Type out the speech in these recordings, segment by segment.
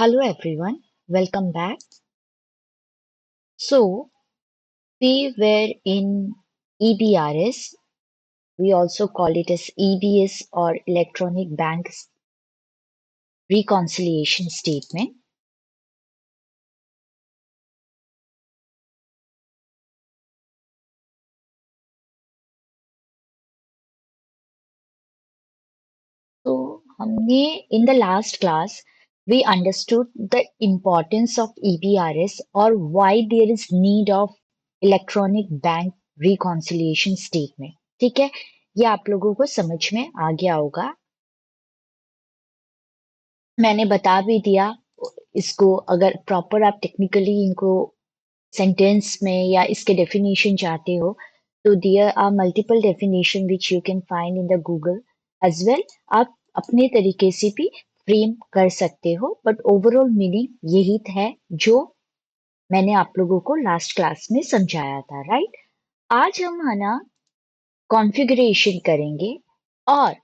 Hello everyone, welcome back. So, we were in EBRS, we also call it as EBS or Electronic Bank Reconciliation Statement. So, हमने in the last class, we understood the importance of EBRS or why there is need of Electronic Bank Reconciliation Statement. ठीक है, ये आप लोगों को समझ में आ गया होगा। मैंने बता भी दिया इसको अगर प्रॉपर आप टेक्निकली इनको सेंटेंस में या इसके डेफिनेशन चाहते हो तो there are multiple definition which you can find in the Google as well आप अपने तरीके से भी फ्रेम कर सकते हो बट ओवरऑल मीनिंग यही है जो मैंने आप लोगों को लास्ट क्लास में समझाया था राइट। आज हम है ना कॉन्फ़िगरेशन करेंगे और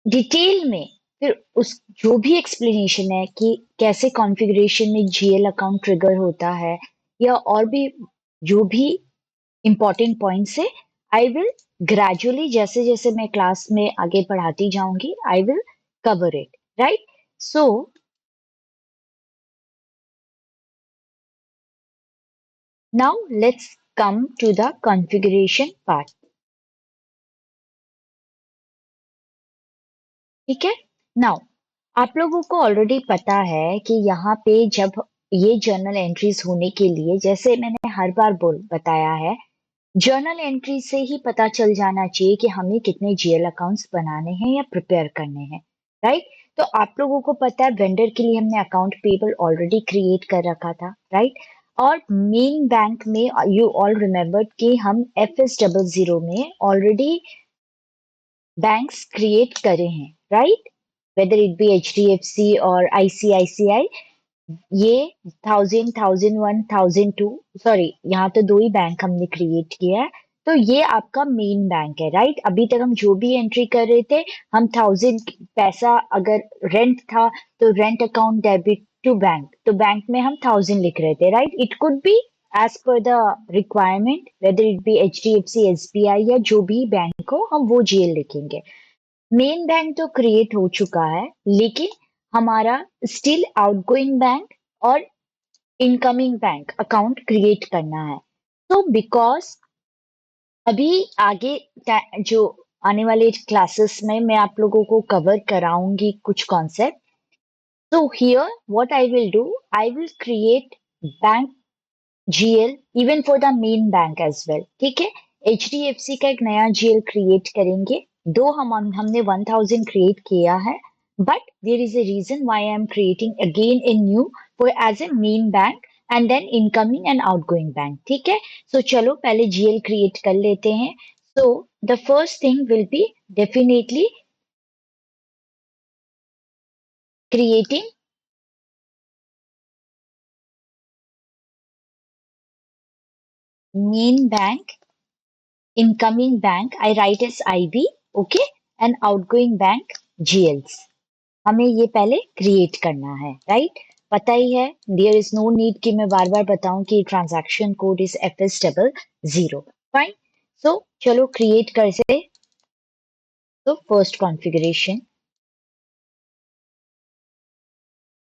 डिटेल में फिर उस जो भी एक्सप्लेनेशन है कि कैसे कॉन्फ़िगरेशन में जीएल अकाउंट ट्रिगर होता है या और भी जो भी इम्पोर्टेंट पॉइंट्स है आई विल ग्रेजुअली जैसे जैसे मैं क्लास में आगे पढ़ाती जाऊंगी I will cover it right. So now let's come to the configuration part. ठीक है, नाउ आप लोगों को ऑलरेडी पता है कि यहाँ पे जब ये जर्नल एंट्रीज होने के लिए जैसे मैंने हर बार बोल बताया है जर्नल एंट्री से ही पता चल जाना चाहिए कि हमें कितने जीएल अकाउंट्स बनाने हैं या प्रिपेयर करने हैं राइट। तो आप लोगों को पता है वेंडर के लिए हमने अकाउंट पेबल ऑलरेडी क्रिएट कर रखा था राइट। और मेन बैंक में यू ऑल रिमेम्बर कि हम FS00 में ऑलरेडी बैंक्स क्रिएट करे हैं right, weather it be HDFC और ICICI। ये 1000, 1001, 1002 सॉरी यहाँ तो दो ही बैंक हमने क्रिएट किया है। तो ये आपका मेन बैंक है राइट। अभी तक हम जो भी एंट्री कर रहे थे हम 1000 पैसा अगर रेंट था तो rent account debit to bank तो बैंक में हम 1000 लिख रहे थे right. It could be as per the requirement whether it be HDFC SBI या जो भी बैंक हो हम वो जेल लिखेंगे। मेन बैंक तो क्रिएट हो चुका है लेकिन हमारा स्टिल आउटगोइंग बैंक और इनकमिंग बैंक अकाउंट क्रिएट करना है। तो बिकॉज अभी आगे जो आने वाले क्लासेस में मैं आप लोगों को कवर कराऊंगी कुछ concept. So here what I will do, I will create bank GL even for the main bank as well। ठीक है, HDFC का एक नया GL क्रिएट करेंगे। दो हमने 1000 क्रिएट किया है but there is a reason why I am creating again a new for as a main bank and then incoming and outgoing bank। ठीक है, so चलो पहले GL क्रिएट कर लेते हैं। So the first thing will be definitely creating main bank, incoming bank I write as IB, okay, and outgoing bank GLs। हमें ये पहले क्रिएट करना है राइट। पता ही है देयर इज नो नीड कि मैं बार बार बताऊं कि transaction code is FS00 fine. So चलो क्रिएट कर से तो फर्स्ट कॉन्फ़िगरेशन।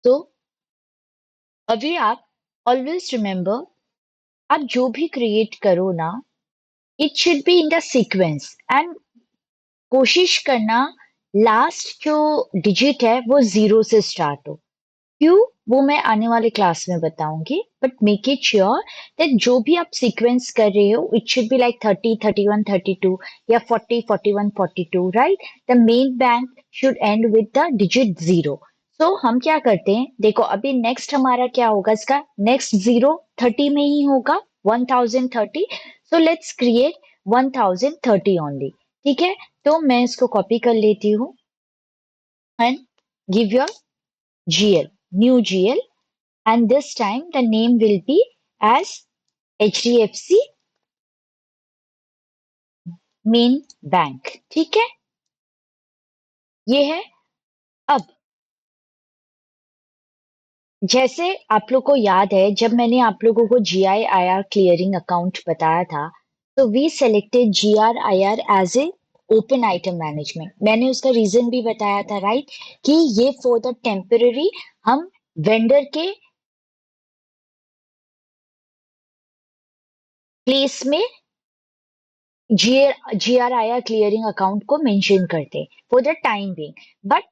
तो अभी आप ऑलवेज रिमेम्बर आप जो भी क्रिएट करो ना it should be in the sequence and कोशिश करना लास्ट जो डिजिट है वो जीरो से स्टार्ट हो। क्यों वो मैं आने वाले क्लास में बताऊंगी but make it sure that जो भी आप सीक्वेंस कर रहे हो इट शुड बी लाइक 30, 31, 32 या 40, 41, 42 right. The main bank should end with the digit zero. So हम क्या करते हैं देखो अभी नेक्स्ट हमारा क्या होगा इसका नेक्स्ट जीरो 30 में ही होगा 1030। So let's create 1030 only. ठीक है, तो मैं इसको कॉपी कर लेती हूँ and give your GL, new GL, and this time the name will be as HDFC Main Bank। ठीक है, ये है। अब जैसे आप लोग को याद है जब मैंने आप लोगों को GIIR क्लियरिंग अकाउंट बताया था, तो we selected GRIR as a open item management. मैंने उसका रीजन भी बताया था, राइट, कि ये फॉर द टेम्पररी हम वेंडर के प्लेस में GRIR क्लियरिंग अकाउंट को मेंशन करते for the time being. But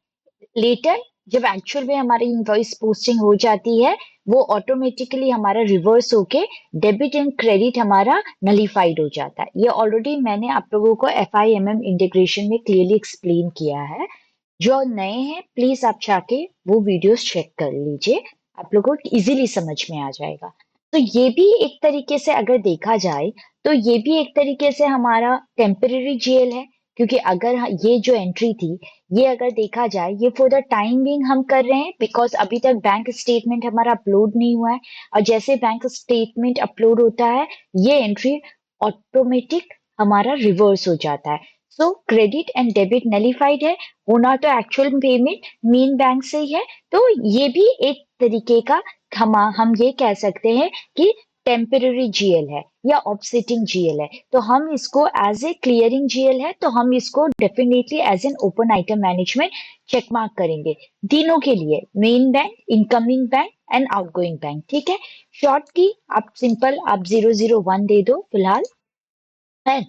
later जब एक्चुअल में हमारी इनवॉइस पोस्टिंग हो जाती है, वो ऑटोमेटिकली हमारा रिवर्स होके डेबिट एंड क्रेडिट हमारा नलिफाइड हो जाता है। ये ऑलरेडी मैंने आप लोगों को FIMM इंटीग्रेशन में क्लियरली एक्सप्लेन किया है। जो नए हैं प्लीज आप जाके वो वीडियोस चेक कर लीजिए, आप लोगों को इजीली समझ में आ जाएगा। तो ये भी एक तरीके से अगर देखा जाए तो ये भी एक तरीके से हमारा टेम्पररी जेल है, क्योंकि अगर ये जो एंट्री थी, ये अगर देखा जाए ये फॉर द टाइम बिंग हम कर रहे हैं, बिकॉज अभी तक बैंक स्टेटमेंट हमारा अपलोड नहीं हुआ है। और जैसे बैंक स्टेटमेंट अपलोड होता है, ये एंट्री ऑटोमेटिक हमारा रिवर्स हो जाता है। सो क्रेडिट एंड डेबिट नलिफाइड है, होना तो एक्चुअल पेमेंट मेन बैंक से ही है। तो ये भी एक तरीके का हम ये कह सकते हैं कि टेम्पररी GL है या ऑफसेटिंग GL है। तो हम इसको एज ए क्लियरिंग GL है, तो हम इसको definitely as an open item management check mark करेंगे तीनों के लिए, main bank, incoming bank and outgoing bank. ठीक है, शॉर्ट की आप सिंपल आप 001 दे दो फिलहाल। And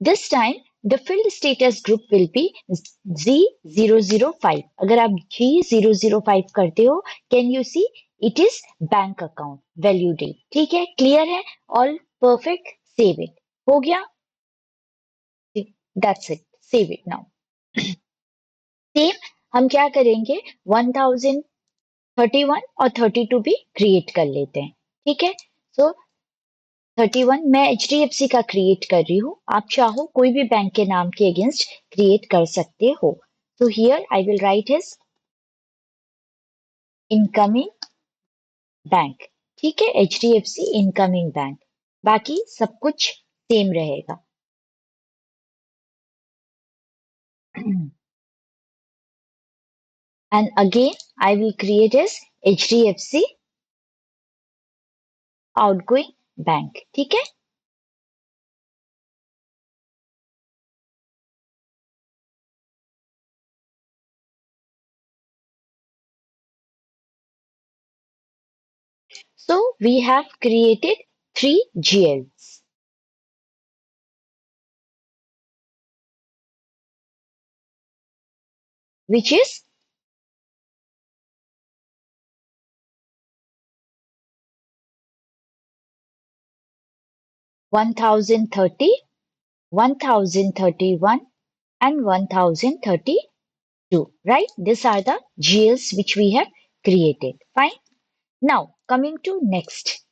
this time the field status group will be G005. अगर आप G005 करते हो, can you see it is bank account value date? ठीक है, क्लियर है, all perfect, save it। हो गया, that's it, save it now। Same हम क्या करेंगे, 1031 और 32 भी क्रिएट कर लेते हैं। ठीक है, सो 31 मैं HDFC का क्रिएट कर रही हूँ, आप चाहो कोई भी बैंक के नाम के अगेंस्ट क्रिएट कर सकते हो। तो here I will write his incoming bank. ठीक है, HDFC इनकमिंग बैंक, बाकी सब कुछ सेम रहेगा। And again I will create his HDFC outgoing bank. ठीक है, so we have created 3 GLs, which is 1030, 1031 and 1032, right? These are the GLs which we have created. Fine. Now, coming to next.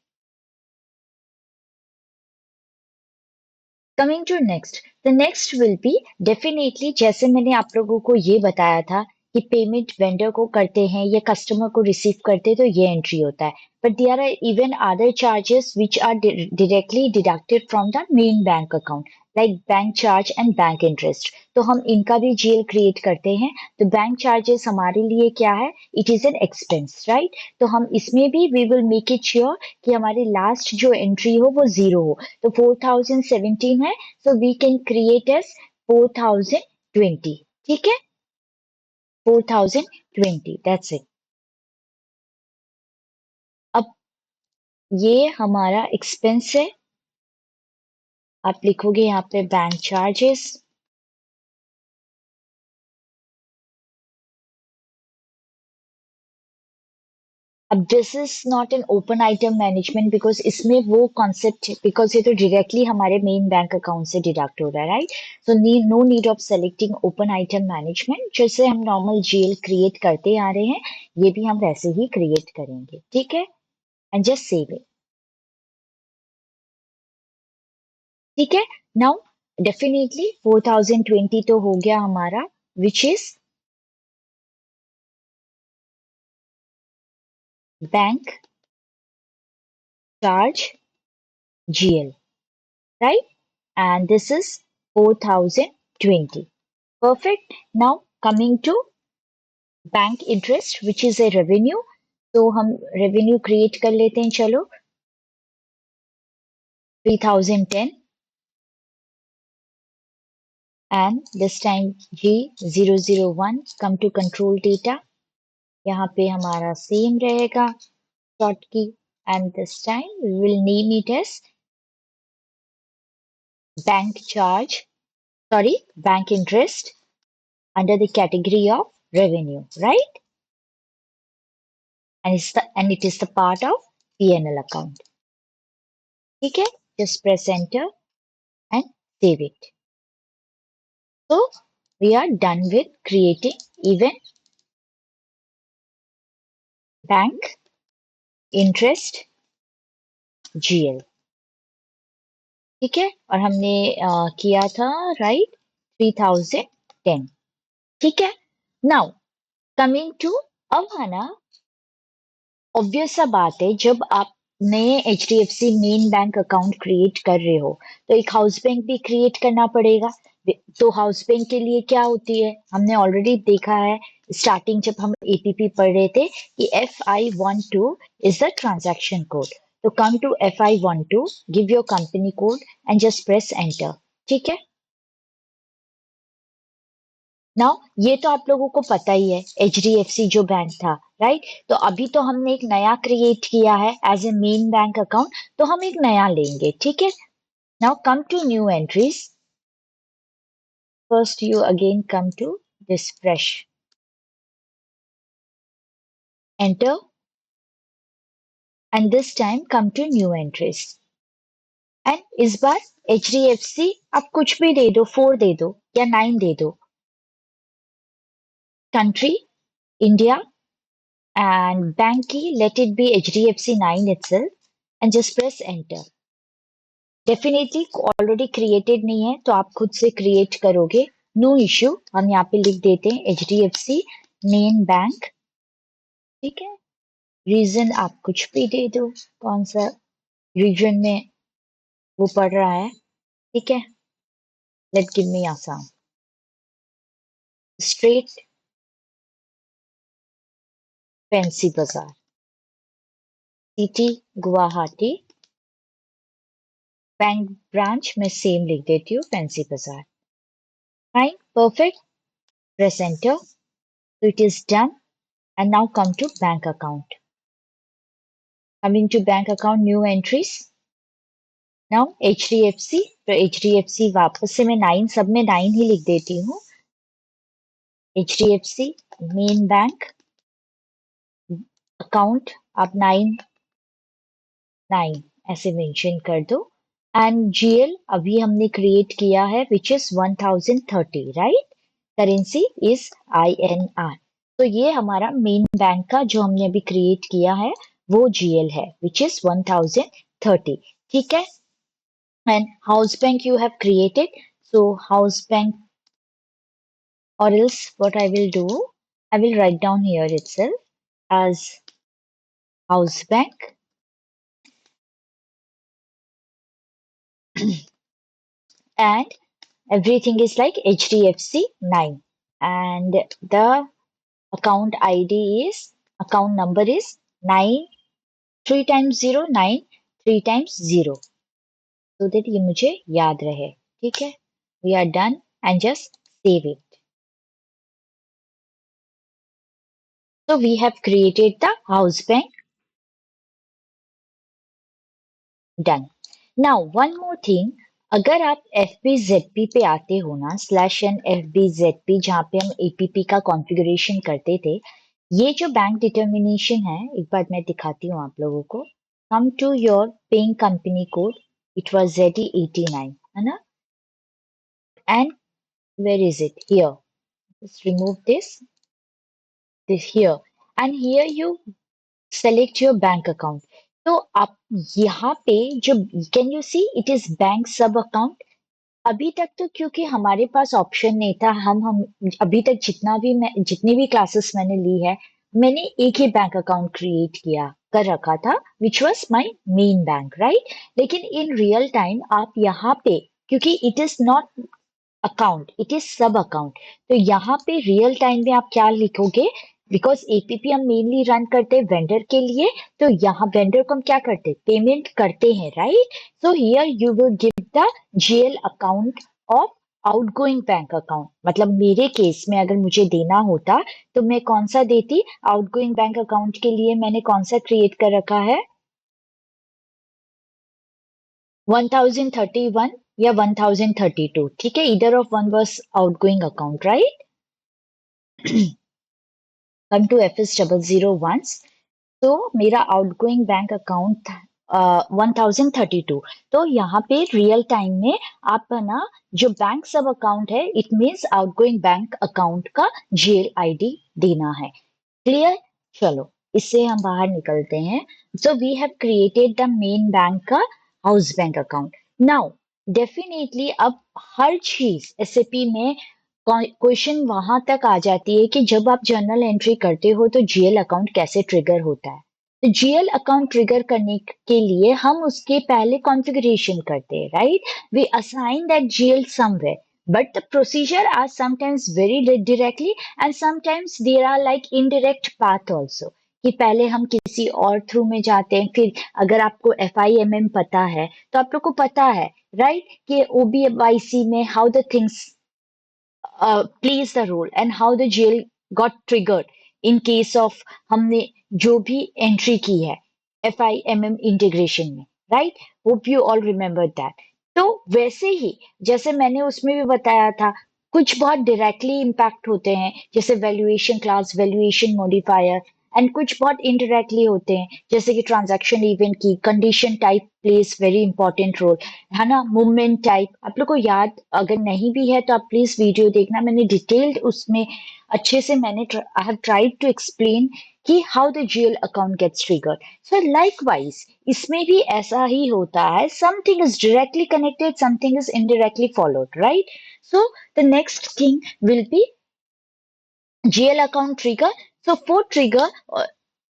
Coming to next. The next will be definitely जैसे मैंने आप लोगों को ये बताया था कि पेमेंट वेंडर को करते हैं या कस्टमर को रिसीव करते हैं तो ये एंट्री होता है। But there are even other charges which are directly deducted from the main bank account, like bank charge and bank interest. तो हम इनका भी GL क्रिएट करते हैं। तो बैंक चार्जेस हमारे लिए क्या है, it is an expense, right. तो हम इसमें भी we will make it sure कि हमारी लास्ट जो एंट्री हो वो जीरो हो। तो 4017 है, so we can create as 4020। ठीक है, 4020, that's it। अब ये हमारा एक्सपेंस है, आप लिखोगे यहाँ पे बैंक चार्जेस। अब this is not an open item management because इसमें वो कॉन्सेप्ट, बिकॉज ये तो डायरेक्टली हमारे मेन बैंक अकाउंट से डिडक्ट हो रहा है, right. So no need of selecting open item management, जैसे हम नॉर्मल GL क्रिएट करते आ रहे हैं, ये भी हम वैसे ही क्रिएट करेंगे। ठीक है, एंड जस्ट सेव इट। ठीक है, नाउ डेफिनेटली 4020 तो हो गया हमारा, विच is bank charge GL, right? And this is 4020. Perfect. Now coming to bank interest, which is a revenue. तो हम रेवेन्यू क्रिएट कर लेते हैं, चलो 3010 and this time G001 come to control data. यहाँ पे हमारा सेम रहेगा short key and this time we will name it as bank charge, sorry, bank interest under the category of revenue, right? And it is the part of P&L account. ठीक है, just press enter and save it. So we are done with creating even bank interest GL. ठीक है, और हमने किया था right 3010. ठीक है, नाउ कमिंग टू, अब है ना ऑब्वियस सा बात है, जब आप नए HDFC main bank account create कर रहे हो तो एक हाउस बैंक भी क्रिएट करना पड़ेगा. तो हाउस बैंक के लिए क्या होती है, हमने ऑलरेडी देखा है स्टार्टिंग जब हम एपीपी पढ़ रहे थे कि FI12 is the transaction code. तो come to FI12, give your company code and just press enter. ठीक है, नाउ ये तो आप लोगों को पता ही है HDFC जो बैंक था, राइट? तो अभी तो हमने एक नया क्रिएट किया है as a main bank account, तो हम एक नया लेंगे. ठीक है, now come to new entries. First you again come to this fresh, enter and this time come to new entries. And इस बार HDFC आप कुछ भी दे दो, 4 दे दो या 9 दे दो. Country India and bank key, let it be HDFC 9 itself and just press enter. Definitely already created नहीं है तो आप खुद से क्रिएट करोगे, नो इश्यू. हम यहाँ पे लिख देते हैं HDFC मेन बैंक. ठीक है, रीजन आप कुछ भी दे दो, कौन सा रीजन में वो पढ़ रहा है. ठीक है, let give me Assam, street Fancy Bazaar, city Guwahati, bank branch में सेम लिख देती हूँ Fancy Bazaar. Fine, perfect, press enter. So it is done. And now come to bank account. Coming to bank account, new entries. Now HDFC, तो HDFC वापस से मैं 9, सब में 9 ही लिख देती हूँ. HDFC मेन बैंक अकाउंट आप 9 ऐसे मेंशन कर दो. एंड GL अभी हमने क्रिएट किया है which is 1030, right? Currency is INR. तो ये हमारा मेन बैंक का जो हमने अभी क्रिएट किया है वो GL है विच इज 1030. ठीक है, and house bank you have created. So house bank, or else what I will do, I will write down here itself as house bank and everything is like HDFC 9 and the account ID is, account number is 9 3 times 0 9 3 times 0, so that ये मुझे याद रहे. ठीक है, we are done and just save it. So we have created the house bank. Done. Now one more thing, अगर आप FBZP पे आते हो ना, /n/FBZP जहाँ पे हम APP का कॉन्फ़िगरेशन करते थे, ये जो बैंक डिटर्मिनेशन है, एक बार मैं दिखाती हूँ आप लोगों को. Come to your paying company code, it was ZD89, है ना? And where is it? Here. Just remove this here, and here you select your bank account. तो आप यहाँ पे जो can you see it is bank sub account. अभी तक तो क्योंकि हमारे पास ऑप्शन नहीं था, हम अभी तक जितनी भी क्लासेस मैंने ली है, मैंने एक ही बैंक अकाउंट क्रिएट किया कर रखा था which was my main bank, right? लेकिन इन रियल टाइम आप यहाँ पे, क्योंकि it is not account, it is सब अकाउंट, तो यहाँ पे रियल टाइम में आप क्या लिखोगे, बिकॉज एपीपी हम मेनली रन करते हैं वेंडर के लिए, तो यहाँ वेंडर को हम क्या करते हैं, पेमेंट करते हैं, right? So here you will give the GL account of outgoing bank account. मतलब मेरे केस में अगर मुझे देना होता तो मैं कौन सा देती, आउटगोइंग बैंक अकाउंट के लिए मैंने कौन सा क्रिएट कर रखा है, 1031 या 1032, ठीक है, इधर of one was outgoing account, right? Come to FS001, तो मेरा आउटगोइंग बैंक अकाउंट था 1032। तो यहाँ पे रियल टाइम में आप ना जो बैंक सब अकाउंट है, it means outgoing bank account का जीएल आईडी देना है। क्लियर? चलो इससे हम बाहर निकलते हैं। So we have created the main bank का house bank account. Now definitely अब हर चीज एसएपी में क्वेश्चन वहां तक आ जाती है कि जब आप जर्नल एंट्री करते हो तो जीएल अकाउंट कैसे ट्रिगर होता है। तो जीएल अकाउंट ट्रिगर करने के लिए हम उसके पहले कॉन्फ़िगरेशन करते हैं, right? We assign that GL somewhere, but the procedure are sometimes very directly and sometimes there are like indirect path also, कि पहले हम किसी और थ्रू में जाते हैं। फिर अगर आपको FIMM पता है तो आप लोग को पता है, राइट, कि OBYC में how the things plays the role and how the jail got triggered in case of हमने जो भी एंट्री की है FIMM इंटीग्रेशन में, right? Hope you all remember that. तो वैसे ही जैसे मैंने उसमें भी बताया था, कुछ बहुत डायरेक्टली इम्पैक्ट होते हैं जैसे valuation class, valuation modifier, and कुछ बहुत इनडायरेक्टली होते हैं जैसे कि ट्रांजैक्शन इवेंट की condition type plays very important role, है ना? मूवमेंट टाइप आप लोग को याद अगर नहीं भी है तो आप प्लीज वीडियो देखना, मैंने डिटेल्ड उसमें अच्छे से मैंने I have tried to explain कि how the GL account gets triggered. So likewise इसमें भी ऐसा ही होता है, something is directly connected, something is indirectly followed, right? So the next thing will be GL account trigger. So for trigger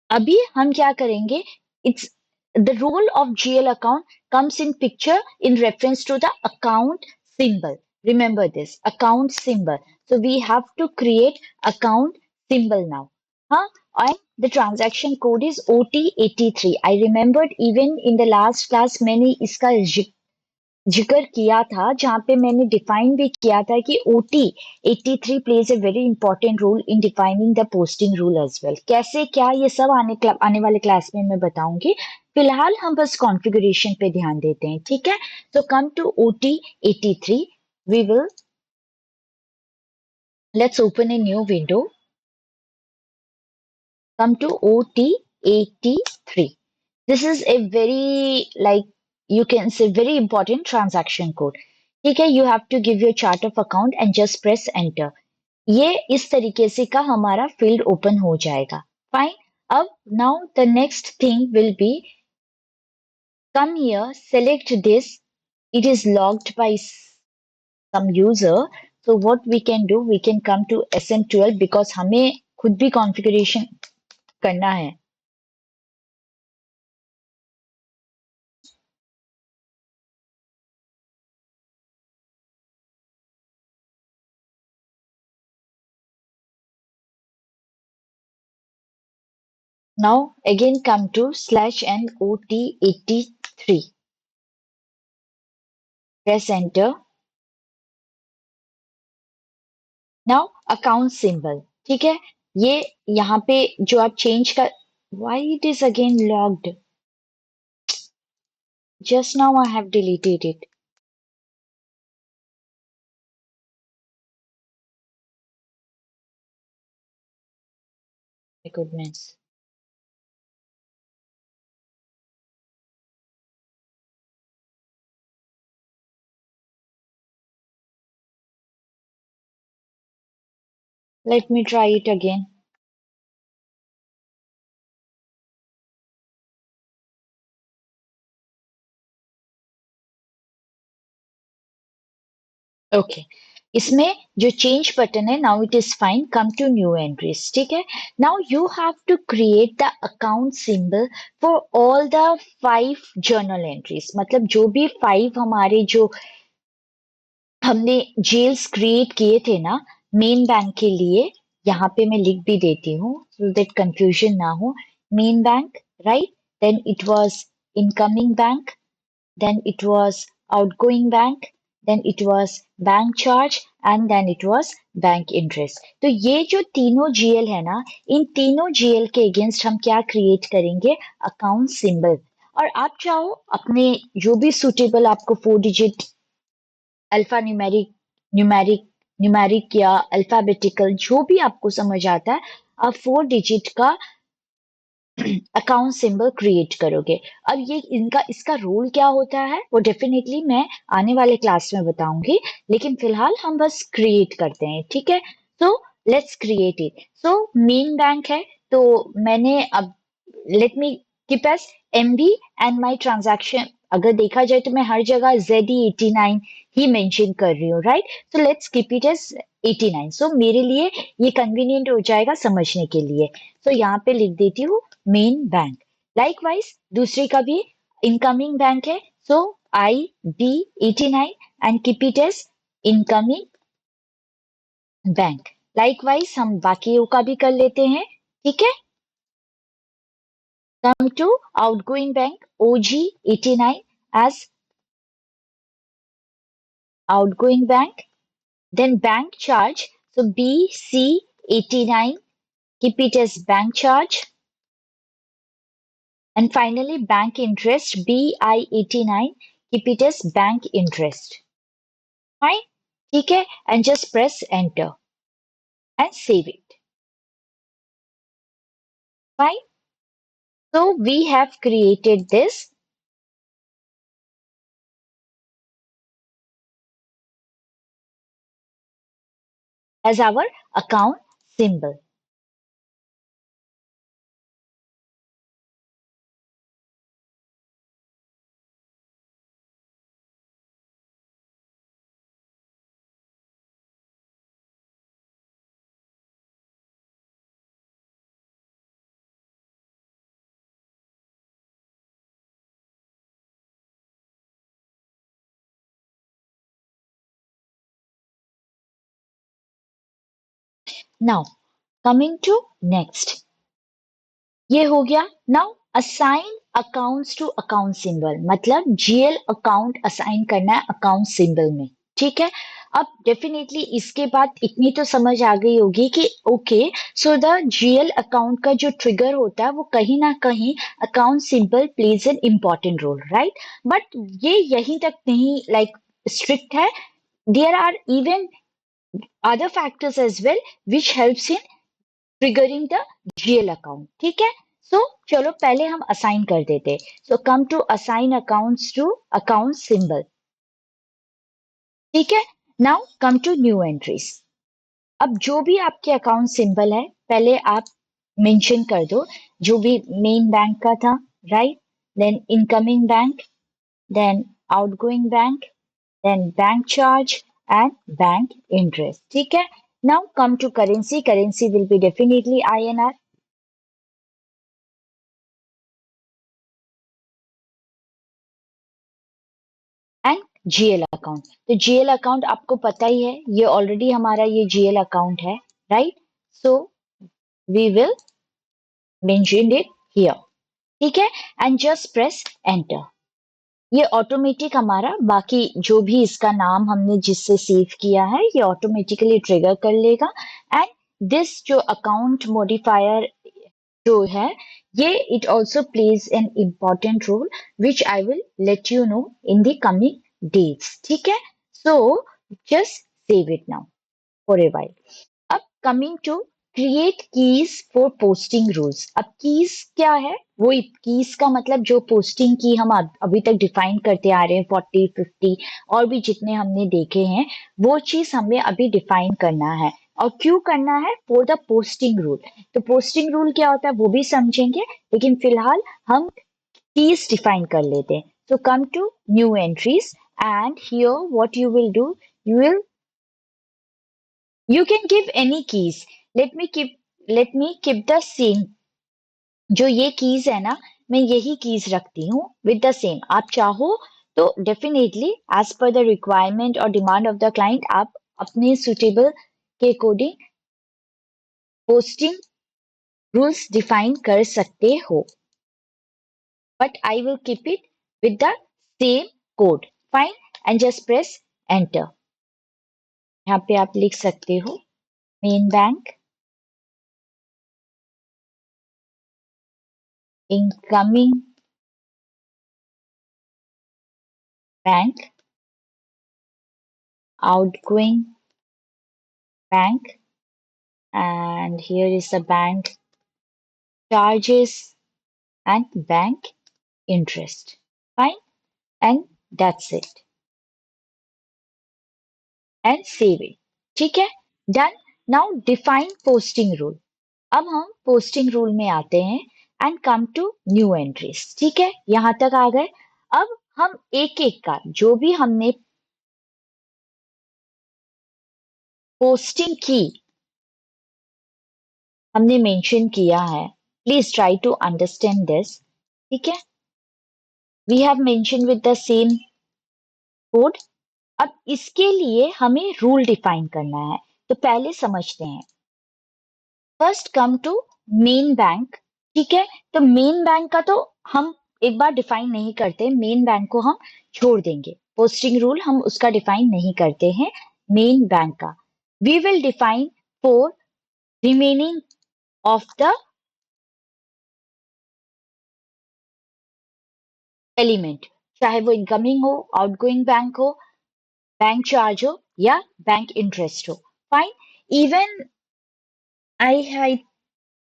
अभी हम क्या करेंगे, it's the role of GL account comes in picture in reference to the account symbol. Remember this account symbol. So we have to create account symbol now. Huh? And the transaction code is OT83. I remembered even in the last class मैंने इसका जिक्र किया था जहां पे मैंने define भी किया था कि OT83 plays a very important role in defining the posting rule as well. कैसे क्या ये सब आने वाले क्लास में मैं बताऊंगी, फिलहाल हम बस कॉन्फ़िगरेशन पे ध्यान देते हैं, ठीक है? तो come to OT83, we will let's open a new window, come to OT83. This is a very, like, you can say very important transaction code. ठीक है, you have to give your chart of account and just press enter. ये इस तरीके से का हमारा field open हो जाएगा। फाइन। अब now the next thing will be come here, select this. It is logged by some user. So what we can do, we can come to SM12 because हमें खुद भी कॉन्फ़िगरेशन करना है। Now again come to slash and OT83. Press enter. Now account symbol. ठीक है, ये यहाँ पे जो आप चेंज कर, why it is again logged? Just now I have deleted it. My goodness. Let me try it again. Okay. इसमें जो चेंज बटन है, now it is fine, come to new entries, ठीक है? Now you have to create the account symbol for all the 5 journal entries. मतलब जो भी 5 हमारे जो हमने जेल्स क्रिएट किए थे ना मेन बैंक के लिए, यहाँ पे मैं लिख भी देती हूँ so that confusion ना हो. Main bank, right? Then it was incoming bank. Then it was outgoing bank, then it was bank charge and then it was bank interest. तो ये जो तीनों जीएल है ना, इन तीनों जीएल के अगेंस्ट हम क्या क्रिएट करेंगे? Account symbol. और आप चाहो अपने जो भी सुटेबल आपको 4 digit alpha numeric numeric numeric या अल्फाबेटिकल जो भी आपको समझ आता है, आप 4 डिजिट का अकाउंट सिंबल क्रिएट करोगे. अब ये इनका इसका रोल क्या होता है वो डेफिनेटली मैं आने वाले क्लास में बताऊंगी, लेकिन फिलहाल हम बस क्रिएट करते हैं. ठीक है, so let's create it. So main bank है, तो मैंने अब let me keep S MB and my transaction. अगर देखा जाए तो मैं हर जगह ZE89 ही मेंशन कर रही हूँ, right? So let's keep it as 89. सो मेरे लिए ये कन्वीनियंट हो जाएगा समझने के लिए. सो यहाँ पे लिख देती हूँ मेन बैंक. लाइकवाइज दूसरी का भी इनकमिंग बैंक है, so IB89 and keep it as incoming bank. Likewise हम बाकियों का भी कर लेते हैं. ठीक है, come to outgoing bank OG89 as outgoing bank, then bank charge, so BC89, keep it as bank charge, and finally bank interest BI89, keep it as bank interest. Fine, ठीक है, and just press enter and save it. Fine, so we have created this as our account symbol. Now, coming to next. ये हो गया. Now assign accounts to account symbol, मतलब GL account assign करना है account symbol में. ठीक है, अब डेफिनेटली इसके बाद इतनी तो समझ आ गई होगी कि okay, so the GL account का जो ट्रिगर होता है वो कहीं ना कहीं account symbol plays an important role, right? But ये यहीं तक नहीं लाइक स्ट्रिक्ट है. There are even other factors as well which helps in triggering the GL account. ठीक है, सो चलो पहले हम असाइन कर देते. So come to assign accounts to account symbol. ठीक है, now come to new entries. अब जो भी आपके अकाउंट सिंबल है पहले आप मेंशन कर दो, जो भी मेन बैंक का था, right? Then incoming bank, then outgoing bank, then bank charge and bank interest. ठीक है, now come to currency. Currency will be definitely INR. And GL account. तो जीएल अकाउंट आपको पता ही है, ये ऑलरेडी हमारा ये जीएल अकाउंट है, right? So we will mention it here. ठीक है, एंड जस्ट प्रेस एंटर. ये ऑटोमेटिक हमारा बाकी जो भी इसका नाम हमने जिससे सेव किया है ये ऑटोमेटिकली ट्रिगर कर लेगा. एंड दिस जो अकाउंट मॉडिफायर जो है ये it also plays an important role which I will let you know in the coming days. ठीक है, so just save it now for a while. अब coming to create keys for posting rules. अब keys क्या है? वो keys का मतलब जो पोस्टिंग की हम अभी तक डिफाइन करते आ रहे हैं 40 50 और भी जितने हमने देखे हैं, वो चीज हमें अभी डिफाइन करना है. और क्यों करना है? For the posting rule. तो पोस्टिंग रूल क्या होता है वो भी समझेंगे, लेकिन फिलहाल हम कीज डिफाइन कर लेते हैं. So come to new entries and here what you will do, you will you can give any keys. Let me keep the same. जो ये कीज है ना, मैं यही कीज रखती हूँ विद द सेम. आप चाहो तो definitely as per the requirement और डिमांड ऑफ द क्लाइंट आप अपने सुटेबल के अकॉर्डिंग पोस्टिंग रूल्स डिफाइन कर सकते हो, but I will keep it with the same code. Fine, and just press enter. यहाँ पे आप लिख सकते हो main bank, incoming bank, outgoing bank, and here is the bank charges and bank interest. Fine, and that's it. And save it. ठीक है, done. Now define posting rule. अब हम पोस्टिंग रूल में आते हैं and come to new entries. ठीक है, यहां तक आ गए। अब हम एक एक का जो भी हमने पोस्टिंग की हमने मेंशन किया है, please try to understand this. ठीक है, we have mention with the same code. अब इसके लिए हमें रूल डिफाइन करना है, तो पहले समझते हैं। First come to main bank. ठीक है, तो मेन बैंक का तो हम एक बार डिफाइन नहीं करते, मेन बैंक को हम छोड़ देंगे। पोस्टिंग रूल हम उसका डिफाइन नहीं करते हैं मेन बैंक का। We will define for remaining of the element, चाहे वो इनकमिंग हो, आउटगोइंग बैंक हो, बैंक चार्ज हो या बैंक इंटरेस्ट हो। Fine, even I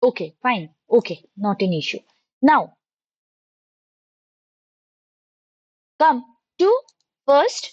okay, fine, okay, not an issue. Now come to first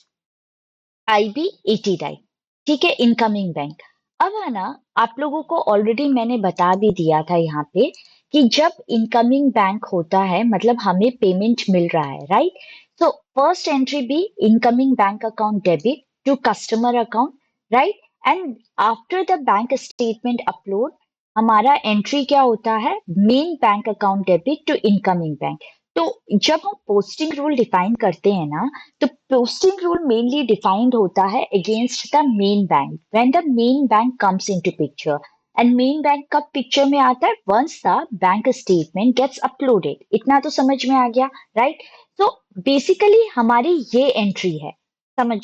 IB80 type. ठीक है, इनकमिंग बैंक। अब है ना, आप लोगों को ऑलरेडी मैंने बता भी दिया था यहाँ पे कि जब इनकमिंग बैंक होता है मतलब हमें पेमेंट मिल रहा है, right? So first entry be incoming bank account debit to customer account, right? And after the bank statement upload हमारा एंट्री क्या होता है? Main bank account debit to incoming bank. तो जब हम पोस्टिंग रूल डिफाइन करते हैं ना, तो posting rule mainly defined होता है against the main bank when the main bank comes into picture, and main bank कब पिक्चर में आता है? once the bank statement gets uploaded। इतना तो समझ में आ गया, राइट? तो बेसिकली हमारी ये एंट्री है, समझ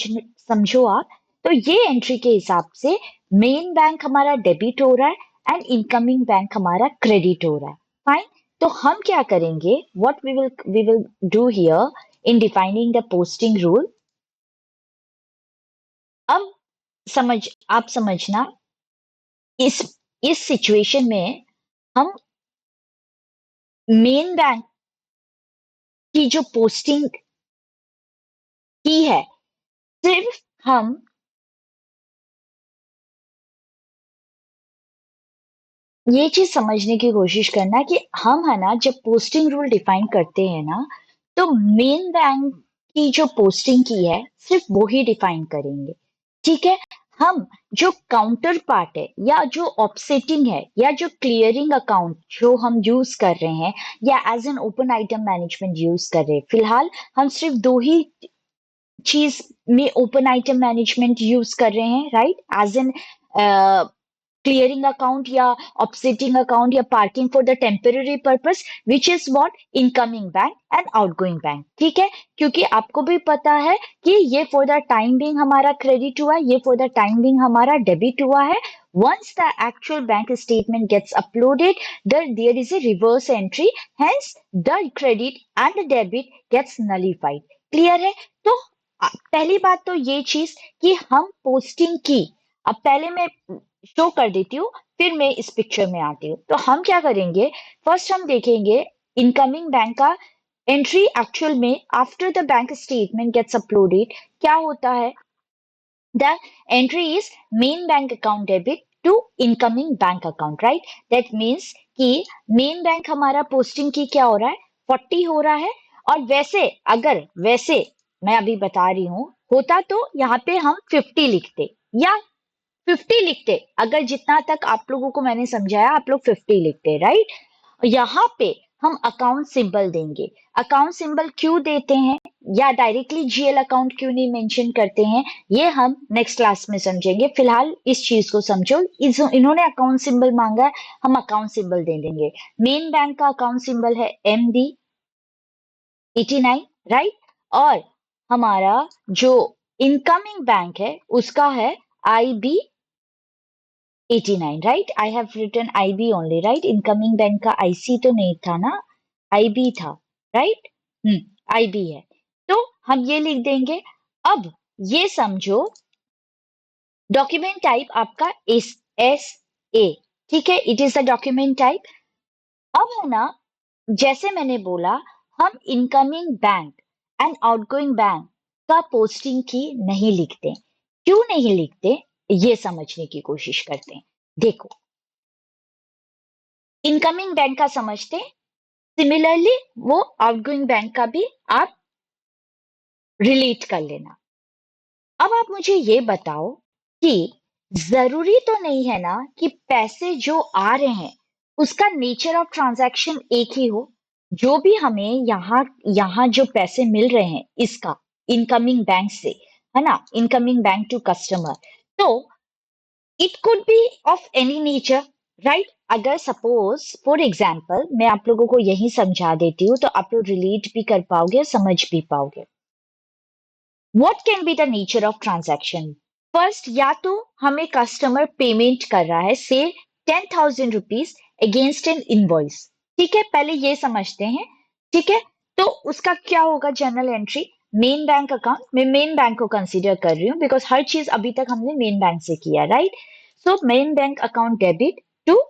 समझो आप। तो ये एंट्री के हिसाब से मेन बैंक हमारा डेबिट हो रहा है एंड इनकमिंग बैंक हमारा क्रेडिट हो रहा है। फाइन, तो हम क्या करेंगे? What we will do here in defining the posting rule। अब आप समझना, इस सिचुएशन में हम मेन बैंक की जो पोस्टिंग की है, सिर्फ हम ये चीज समझने की कोशिश करना कि हम है ना, जब पोस्टिंग रूल डिफाइन करते हैं ना, तो मेन बैंक की जो पोस्टिंग की है सिर्फ वो ही डिफाइन करेंगे। ठीक है, हम जो काउंटर पार्ट है या जो ऑफसेटिंग है या जो क्लियरिंग अकाउंट जो हम यूज कर रहे हैं या as an open item management use कर रहे हैं, फिलहाल हम सिर्फ दो ही चीज में ओपन आइटम मैनेजमेंट यूज कर रहे हैं, right? As an clearing account या ऑफसेटिंग अकाउंट या parking for the temporary purpose, which is what? Incoming bank and outgoing bank. ठीक है, क्योंकि आपको भी पता है कि ये फॉर द टाइम बिंग हमारा क्रेडिट हुआ है, ये फॉर द टाइम बिंग हमारा डेबिट हुआ है। once the actual bank statement gets uploaded, there is a reverse entry, hence the credit and the debit gets nullified। Clear है? तो पहली बात तो ये चीज कि हम पोस्टिंग की, अब पहले मैं शो कर देती हूँ फिर मैं इस पिक्चर में आती हूँ। तो हम क्या करेंगे? फर्स्ट हम देखेंगे इनकमिंग बैंक का एंट्री एक्चुअल में after the bank statement gets uploaded क्या होता है? The entry is main bank account debit to incoming bank account, right? That means कि main bank हमारा posting की क्या हो रहा है? 40 हो रहा है। और वैसे मैं अभी बता रही हूँ, होता तो यहाँ पे हम 50 लिखते या 50 लिखते, अगर जितना तक आप लोगों को मैंने समझाया आप लोग 50 लिखते, राइट? यहाँ पे हम अकाउंट सिंबल देंगे। अकाउंट सिंबल क्यों देते हैं या डायरेक्टली जीएल अकाउंट क्यों नहीं मेंशन करते हैं, ये हम नेक्स्ट क्लास में समझेंगे। फिलहाल इस चीज को समझो, इन्होंने अकाउंट सिंबल मांगा है, हम अकाउंट सिंबल दे देंगे। मेन बैंक का अकाउंट सिंबल है MB89, राइट। और हमारा जो इनकमिंग बैंक है उसका है IB89, right. I have written IB only, right. Incoming bank का IC तो नहीं था ना, IB था, राइट। IB है, तो हम ये लिख देंगे। अब ये समझो डॉक्यूमेंट टाइप आपका SA, ठीक है, it is the document type. अब है ना, जैसे मैंने बोला, हम incoming bank and outgoing bank का पोस्टिंग की नहीं लिखते। क्यों नहीं लिखते, ये समझने की कोशिश करते हैं। देखो, इनकमिंग बैंक का समझते, सिमिलरली वो आउटगोइंग बैंक का भी आप रिलेट कर लेना। अब आप मुझे ये बताओ कि जरूरी तो नहीं है ना कि पैसे जो आ रहे हैं उसका नेचर ऑफ ट्रांजैक्शन एक ही हो। जो भी हमें यहाँ यहाँ जो पैसे मिल रहे हैं इसका इनकमिंग बैंक से, है ना, इनकमिंग बैंक टू कस्टमर, तो it could B of any nature, right. अगर सपोज फॉर एग्जाम्पल मैं आप लोगों को यही समझा देती हूँ तो आप लोग रिलेट भी कर पाओगे, समझ भी पाओगे। What can be the nature of transaction? First, या तो हमें कस्टमर पेमेंट कर रहा है से 10,000 रुपीज अगेंस्ट एन इनवॉइस, ठीक है, पहले ये समझते हैं, ठीक है। तो उसका क्या होगा journal entry, main bank account. मैं मेन बैंक को कंसीडर कर रही हूँ बिकॉज हर चीज अभी तक हमने मेन बैंक से किया, right. So main bank account debit to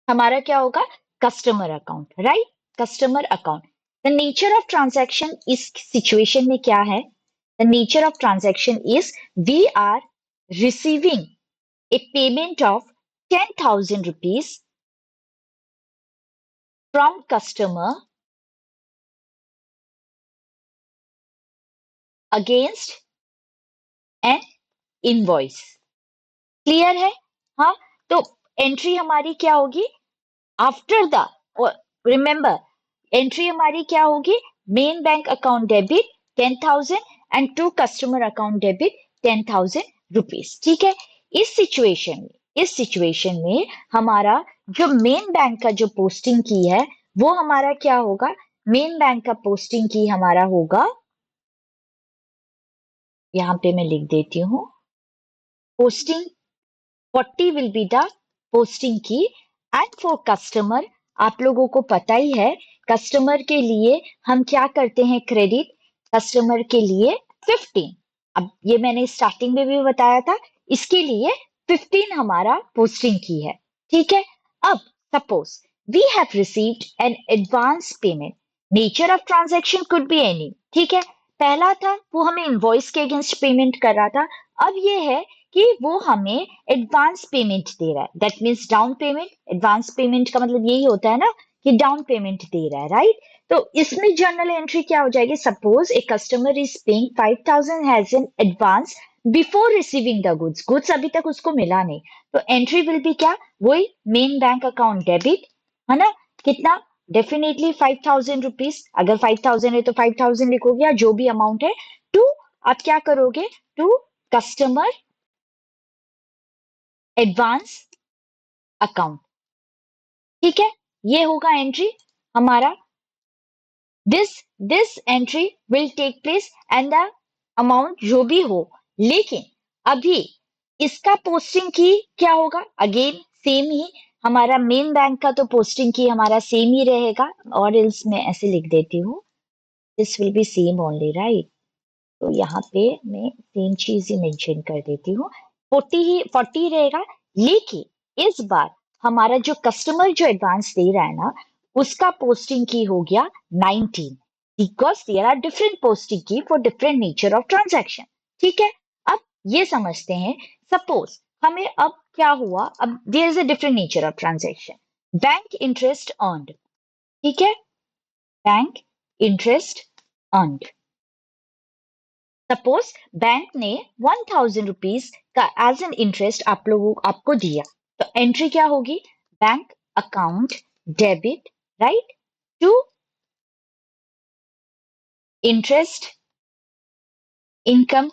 हमारा क्या होगा, customer account, right, customer account. The nature of transaction इस सिचुएशन में क्या है, the nature of transaction is we are receiving a payment of 10,000 rupees from customer against an invoice. Clear है? हाँ, तो एंट्री हमारी क्या होगी आफ्टर द, रिमेंबर एंट्री हमारी क्या होगी, main bank account debit 10,000 and to customer account debit 10,000 rupees, ठीक है। इस सिचुएशन में हमारा जो मेन बैंक का जो पोस्टिंग की है वो हमारा क्या होगा, मेन बैंक का पोस्टिंग की हमारा होगा, यहां पे मैं लिख देती हूँ, posting 40 will be the posting key and for customer, आप लोगों को पता ही है कस्टमर के लिए हम क्या करते हैं, क्रेडिट कस्टमर के लिए 15। अब ये मैंने स्टार्टिंग में भी बताया था, इसके लिए 15 हमारा पोस्टिंग की है, ठीक है। अब suppose we have received an advance payment, nature of transaction could be any, ठीक है। पहला था वो हमें इनवॉइस के अगेंस्ट पेमेंट कर रहा था, अब ये है कि वो हमें एडवांस पेमेंट दे रहा है, that means down payment. Advance payment का मतलब यही होता है ना कि डाउन पेमेंट दे रहा है, राइट। तो इसमें जर्नल एंट्री क्या हो जाएगी, suppose a customer is paying 5,000 has an advance before receiving the goods, goods अभी तक उसको मिला नहीं, तो एंट्री विल बी क्या, वही मेन बैंक अकाउंट डेबिट, है ना, कितना, डेफिनेटली 5,000 रुपीज। अगर 5,000 है तो 5,000 लिखोगे या जो भी अमाउंट है, टू आप क्या करोगे, टू कस्टमर एडवांस अकाउंट, ठीक है। ये होगा एंट्री हमारा, this entry will take place and the amount जो भी हो, लेकिन अभी इसका पोस्टिंग की क्या होगा, अगेन सेम ही, हमारा मेन बैंक का तो पोस्टिंग की हमारा सेम ही रहेगा, और एल्स मैं ऐसे लिख देती हूँ, this will be same only, right. तो यहाँ पे मैं सेम चीज ही मेंशन कर देती हूँ, 40 रहेगा, लेकिन इस बार हमारा जो कस्टमर जो एडवांस दे रहा है ना उसका पोस्टिंग की हो गया 19, because there are different posting key for different nature of transaction, ठीक है। अब ये समझते हैं, सपोज हमें अब क्या हुआ, अब there is a different nature of transaction, bank interest earned, ठीक है, bank interest earned. Suppose bank ने 1,000 रुपीज का एज एन इंटरेस्ट आप लोगों आपको दिया, तो एंट्री क्या होगी, bank account debit, right, to interest income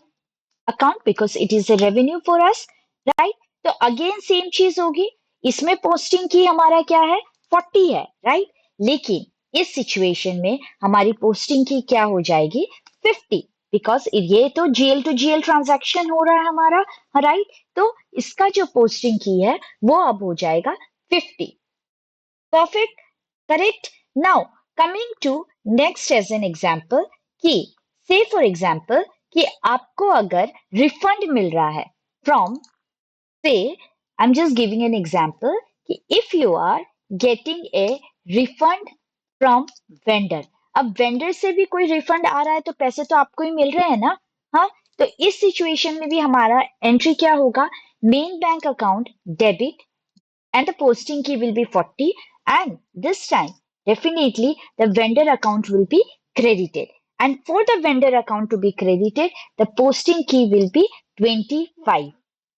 account because it is a revenue for us, right? तो अगेन सेम चीज होगी, इसमें पोस्टिंग की हमारा क्या है, 40 है, राइट? लेकिन इस सिचुएशन में हमारी पोस्टिंग की क्या हो जाएगी, 50, बिकॉज ये तो जीएल टू जीएल ट्रांजैक्शन हो रहा है हमारा, राइट? तो इसका जो पोस्टिंग की है वो अब हो जाएगा 50. Perfect, correct. Now coming to next as an example, कि से फॉर एग्जाम्पल कि आपको अगर रिफंड मिल रहा है फ्रॉम, से I am just giving an example, कि if you are getting a refund from vendor, अब वेंडर से भी कोई रिफंड आ रहा है तो पैसे तो आपको ही मिल रहे हैं ना, हाँ? तो इस सिचुएशन में भी हमारा एंट्री क्या होगा, main bank account debit, and the posting key will be 40, and this time definitely the vendor account will be credited, and for the vendor account to be credited the posting key will be 25.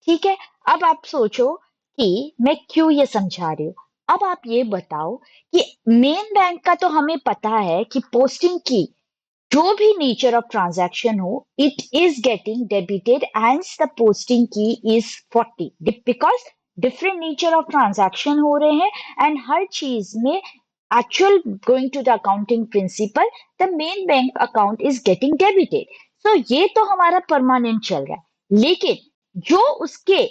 ठीक है? अब आप सोचो कि मैं क्यों ये समझा रही हूँ. अब आप ये बताओ कि मेन बैंक का तो हमें पता है कि पोस्टिंग की जो भी नेचर ऑफ ट्रांजैक्शन हो, it is getting debited and the posting key is 40, because different nature of transaction हो रहे हैं, एंड हर चीज में actual going to the accounting principle, the main bank account is getting debited. So ये तो हमारा परमानेंट चल रहा है, लेकिन जो उसके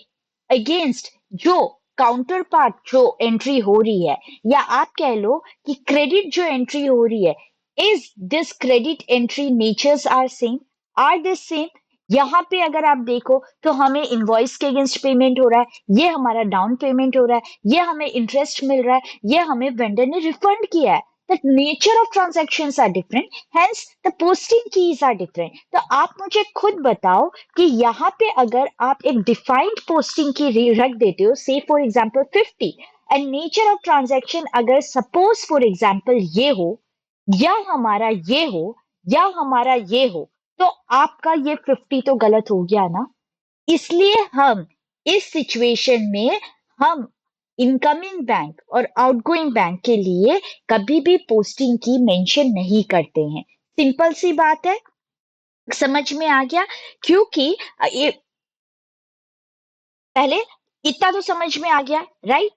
अगेंस्ट जो काउंटर पार्ट जो एंट्री हो रही है, या आप कह लो कि क्रेडिट जो एंट्री हो रही है, is this credit entry natures are same, are they same? यहाँ पे अगर आप देखो तो हमें इनवॉइस के अगेंस्ट पेमेंट हो रहा है, ये हमारा डाउन पेमेंट हो रहा है, ये हमें इंटरेस्ट मिल रहा है, ये हमें वेंडर ने रिफंड किया है. The nature of transactions are different, hence the posting keys are different. तो आप मुझे खुद बताओ कि यहाँ पे अगर आप एक डिफाइंड पोस्टिंग की रख देते हो, से for example 50, and nature of transaction अगर सपोज फॉर एग्जाम्पल ये हो, या हमारा ये हो, या हमारा ये हो, तो आपका ये 50 तो गलत हो गया ना. इसलिए हम इस सिचुएशन में हम इनकमिंग बैंक और आउटगोइंग बैंक के लिए कभी भी पोस्टिंग की मेंशन नहीं करते हैं. सिंपल सी बात है, समझ में आ गया? क्योंकि ये पहले इतना तो समझ में आ गया, राइट?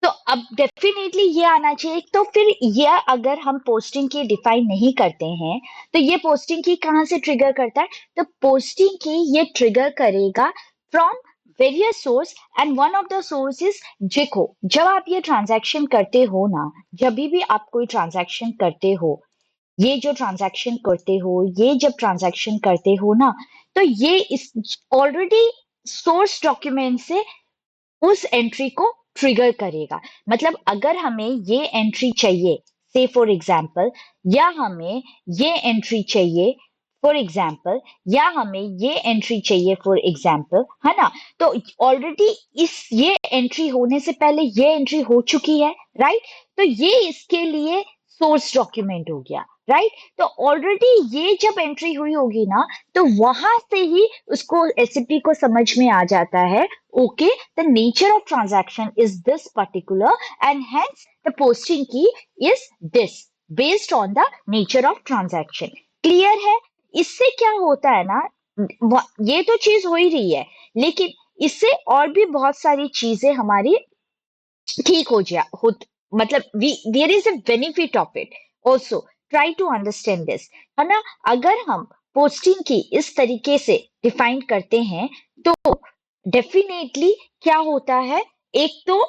तो अब डेफिनेटली ये आना चाहिए. तो फिर ये अगर हम पोस्टिंग की डिफाइन नहीं करते हैं तो ये पोस्टिंग की कहाँ से ट्रिगर करता है, तो पोस्टिंग की ये ट्रिगर करेगा from various source, and one of the source is देखो, जब आप ये ट्रांजैक्शन करते हो ना, जब भी आप कोई ट्रांजैक्शन करते हो, ये जो ट्रांजैक्शन करते हो, ये जब ट्रांजैक्शन करते हो ना, तो ये इस ऑलरेडी सोर्स डॉक्यूमेंट से उस एंट्री को ट्रिगर करेगा. मतलब अगर हमें ये एंट्री चाहिए, से फॉर एग्जाम्पल, या हमें ये एंट्री चाहिए फॉर एग्जाम्पल, या हमें ये एंट्री चाहिए फॉर एग्जाम्पल, है ना? तो ऑलरेडी इस ये एंट्री होने से पहले ये एंट्री हो चुकी है, राइट? तो ये इसके लिए सोर्स डॉक्यूमेंट हो गया, राइट? तो ऑलरेडी ये जब एंट्री हुई होगी ना, तो वहां से ही उसको एससीपी को समझ में आ जाता है, okay, the nature of transaction is this particular, and hence the posting key is this based on the nature of transaction. Clear है? इससे क्या होता है ना, ये तो चीज हो ही रही है, लेकिन इससे और भी बहुत सारी चीजें हमारी ठीक हो जा हो, मतलब there is a benefit of it also. Try to understand this, है ना? अगर हम पोस्टिंग की इस तरीके से डिफाइन करते हैं तो डेफिनेटली क्या होता है, एक तो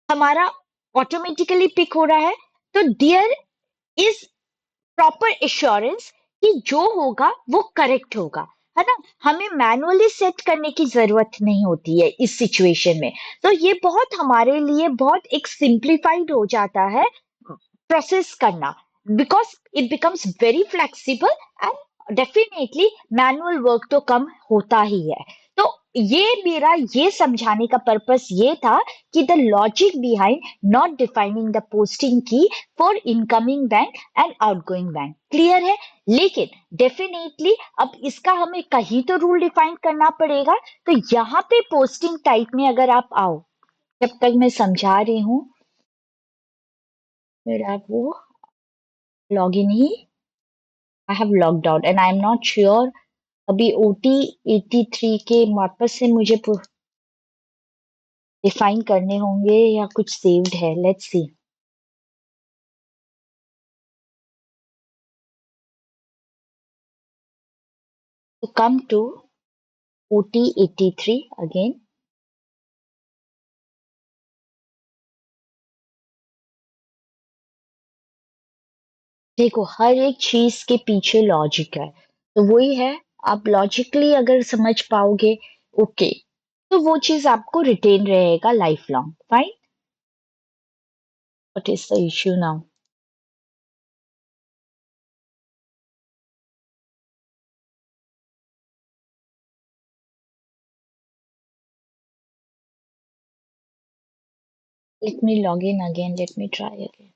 हमारा ऑटोमेटिकली पिक हो रहा है, तो देयर इज प्रॉपर एश्योरेंस कि जो होगा वो करेक्ट होगा, है ना? हमें मैनुअली सेट करने की जरूरत नहीं होती है इस सिचुएशन में. तो ये बहुत हमारे लिए बहुत एक सिंप्लीफाइड हो जाता है प्रोसेस करना, because it becomes very flexible, and definitely manual work तो कम होता ही है. तो ये मेरा ये समझाने का पर्पस ये था कि the logic behind not defining the posting key for incoming bank and outgoing bank. Clear है? लेकिन डेफिनेटली अब इसका हमें कहीं तो रूल डिफाइन करना पड़ेगा. तो यहाँ पे पोस्टिंग टाइप में अगर आप आओ, जब तक मैं समझा रही हूँ, मेरा वो login he I have logged out and I am not sure अभी ओटी 83 के वापस से मुझे डिफाइन करने होंगे या कुछ सेव्ड है, लेट्स सी। तो कम टू ओटी 83 अगेन। देखो हर एक चीज के पीछे लॉजिक है, तो वही है। आप लॉजिकली अगर समझ पाओगे, ओके, तो वो चीज आपको रिटेन रहेगा life long. Fine. What is the issue now? Let me log in again, let me try again.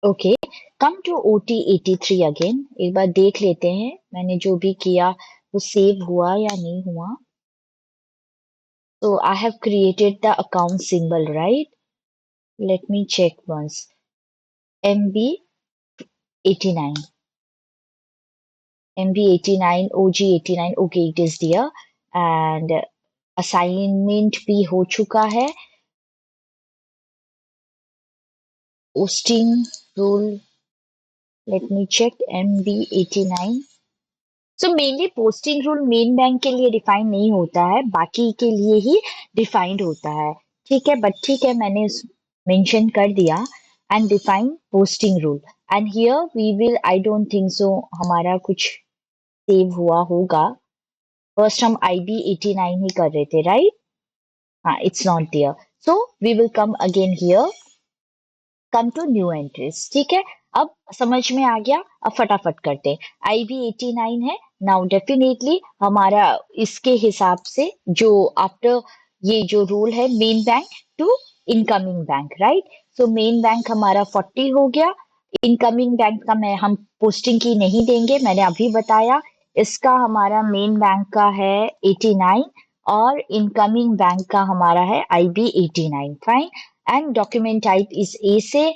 Okay, come to OT 83 again. एक बार देख लेते हैं मैंने जो भी किया वो सेव हुआ या नहीं हुआ। So I have created the account symbol, right? Let me check once. MB89, MB89, OG89. Okay, it is there. And assignment भी हो चुका है। Posting rule. Let me check. MB89. So mainly posting rule main bank के लिए define नहीं होता है, बाकी के लिए ही डिफाइंड होता है। ठीक है, बट ठीक है, मैंने मेंशन कर दिया and define posting rule. And here we will, I don't think so हमारा कुछ सेव हुआ होगा। फर्स्ट हम IB89 ही कर रहे थे, राइट? हाँ, it's not there. So we will come again here, come to new entries. ठीक है, अब समझ में आ गया। अब फटाफट करते हैं। IB89 है। नाउ डेफिनेटली हमारा इसके हिसाब से जो आफ्टर ये जो रूल है main bank to incoming bank, right? So main bank हमारा 40 हो गया। इनकमिंग बैंक का मैं हम पोस्टिंग की नहीं देंगे, मैंने अभी बताया। इसका हमारा मेन बैंक का है 89 और इनकमिंग बैंक का हमारा है IB89। Fine. And document type is A से।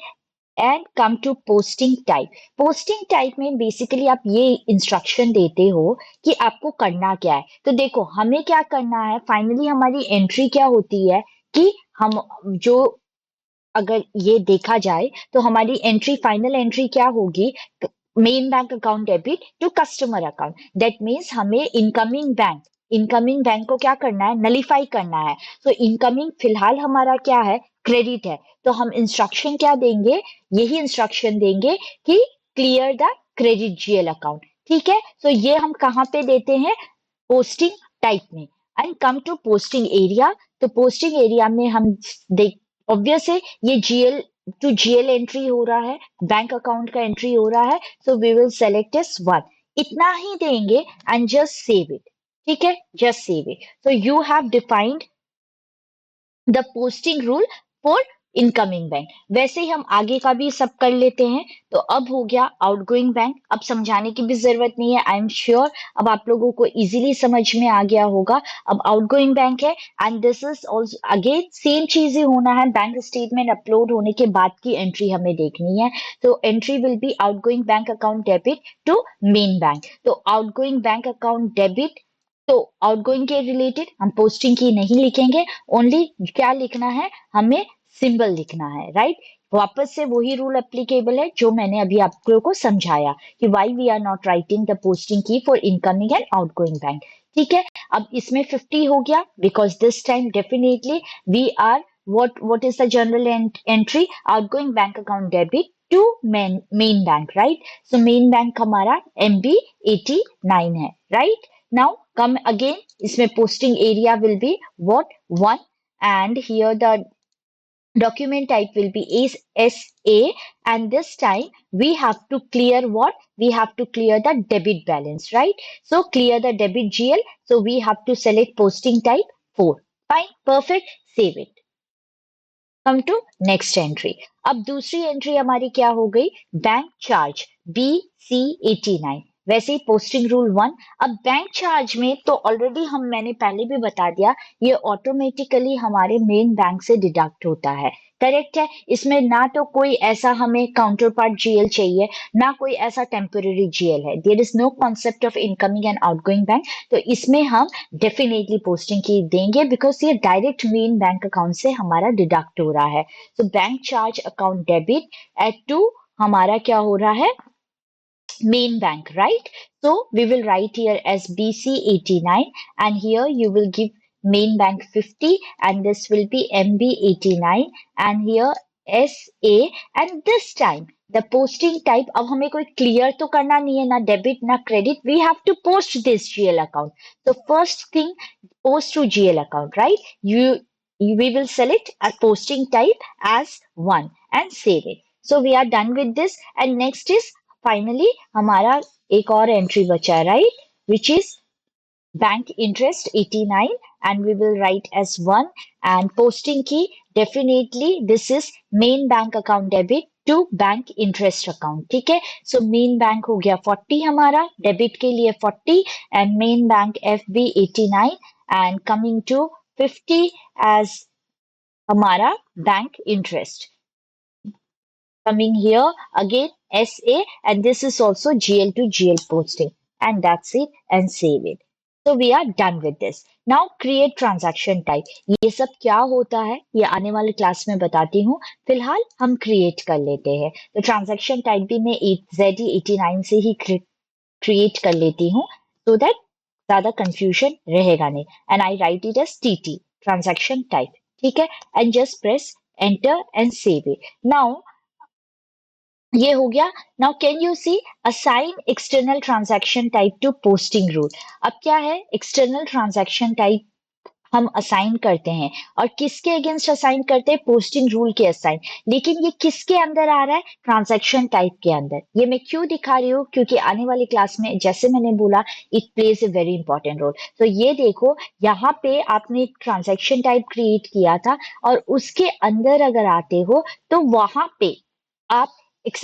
And come to posting type. Posting type में बेसिकली आप ये इंस्ट्रक्शन देते हो कि आपको करना क्या है। तो देखो हमें क्या करना है, फाइनली हमारी एंट्री क्या होती है कि हम जो, अगर ये देखा जाए तो हमारी एंट्री, फाइनल एंट्री क्या होगी? Main bank account debit to customer account. That means हमें इनकमिंग बैंक को क्या करना है? नलीफाई करना है। तो इनकमिंग फिलहाल हमारा क्या है? क्रेडिट है। तो हम इंस्ट्रक्शन क्या देंगे? यही इंस्ट्रक्शन देंगे कि clear the credit GL account. ठीक है, तो ये हम कहाँ पे देते हैं? पोस्टिंग टाइप में। And come to posting area. तो पोस्टिंग एरिया में हम देख, ऑब्वियस है ये जीएल टू जीएल एंट्री हो रहा है, बैंक अकाउंट का एंट्री हो रहा है। So we will select S one. इतना ही देंगे एंड जस्ट सेव इट। ठीक है, just save it. So you have defined the posting rule for incoming bank. वैसे ही हम आगे का भी सब कर लेते हैं। तो अब हो गया आउटगोइंग बैंक। अब समझाने की भी जरूरत नहीं है, आई एम श्योर अब आप लोगों को इजीली समझ में आ गया होगा। अब आउटगोइंग बैंक है and this is also again same चीज ही होना है। बैंक स्टेटमेंट अपलोड होने के बाद की एंट्री हमें देखनी है। तो entry will be outgoing bank account debit to main bank. तो आउटगोइंग बैंक अकाउंट डेबिट, तो आउटगोइंग के रिलेटेड हम पोस्टिंग की नहीं लिखेंगे। ओनली क्या लिखना है हमें? सिंबल लिखना है, राइट? वापस से वही रूल एप्लीकेबल है जो मैंने अभी आप लोगों को समझाया कि why we are not writing the posting key for incoming and outgoing bank. ठीक है, अब इसमें 50 हो गया because this time definitely we are, what is the general entry? Outgoing bank account debit to main bank, right? So main bank हमारा MB89 है, right? Now come again, इसमें posting area will be what? One. And here the document type will be SA. And this time we have to clear what? We have to clear the debit balance, right? So clear the debit GL. So we have to select posting type 4. Fine, perfect, save it. Come to next entry. अब दूसरी entry हमारी क्या हो गई, bank charge BC89, वैसे ही posting rule 1। अब bank charge में तो ऑलरेडी मैंने पहले भी बता दिया, ये ऑटोमेटिकली हमारे मेन बैंक से डिडक्ट होता है। करेक्ट है, इसमें ना तो कोई ऐसा हमें काउंटर पार्ट GL चाहिए, ना कोई ऐसा टेम्पररी GL है। There is no concept of incoming and outgoing bank. तो इसमें हम डेफिनेटली पोस्टिंग की देंगे, बिकॉज ये डायरेक्ट मेन बैंक अकाउंट से हमारा डिडक्ट हो रहा है। तो bank charge account debit at to हमारा क्या हो रहा है, main bank, right? So we will write here as BC89, and here you will give main bank 50, and this will be MB89, and here SA, and this time the posting type, अब हमें कोई clear तो करना नहीं है, ना debit ना credit, we have to post this GL account. So first thing, post to GL account, right? We will select a posting type as 1 and save it. So we are done with this, and next is finally हमारा एक और entry बचा, right, which is bank interest 89, and we will write as 1, and posting key definitely this is main bank account debit to bank interest account. ठीक है, सो main bank हो गया 40 हमारा, debit के लिए 40, and main bank FB 89, and coming to 50 as हमारा bank interest. Coming here again SA, and this is also GL to GL posting, and that's it, and save it. So we are done with this. Now create transaction type. ये सब क्या होता है ये आने वाले class में बताती हूँ, फिलहाल हम create कर लेते हैं। तो transaction type भी मैं ZE89 से ही create कर लेती हूँ, so that ज्यादा confusion रहेगा नहीं, and I write it as TT transaction type. ठीक है, and just press enter and save it. Now ये हो गया। Now can you see assign external transaction type to posting rule. अब क्या है, एक्सटर्नल ट्रांजैक्शन टाइप हम असाइन करते हैं, और किसके अगेंस्ट असाइन करते हैं, पोस्टिंग रूल के असाइन। लेकिन ये किसके अंदर आ रहा है, ट्रांजैक्शन टाइप के अंदर। ये मैं क्यों दिखा रही हूँ, क्योंकि आने वाली क्लास में जैसे मैंने बोला, it plays a very important role. तो ये देखो, यहाँ पे आपने एक ट्रांजैक्शन टाइप क्रिएट किया था, और उसके अंदर अगर आते हो तो वहां पे आप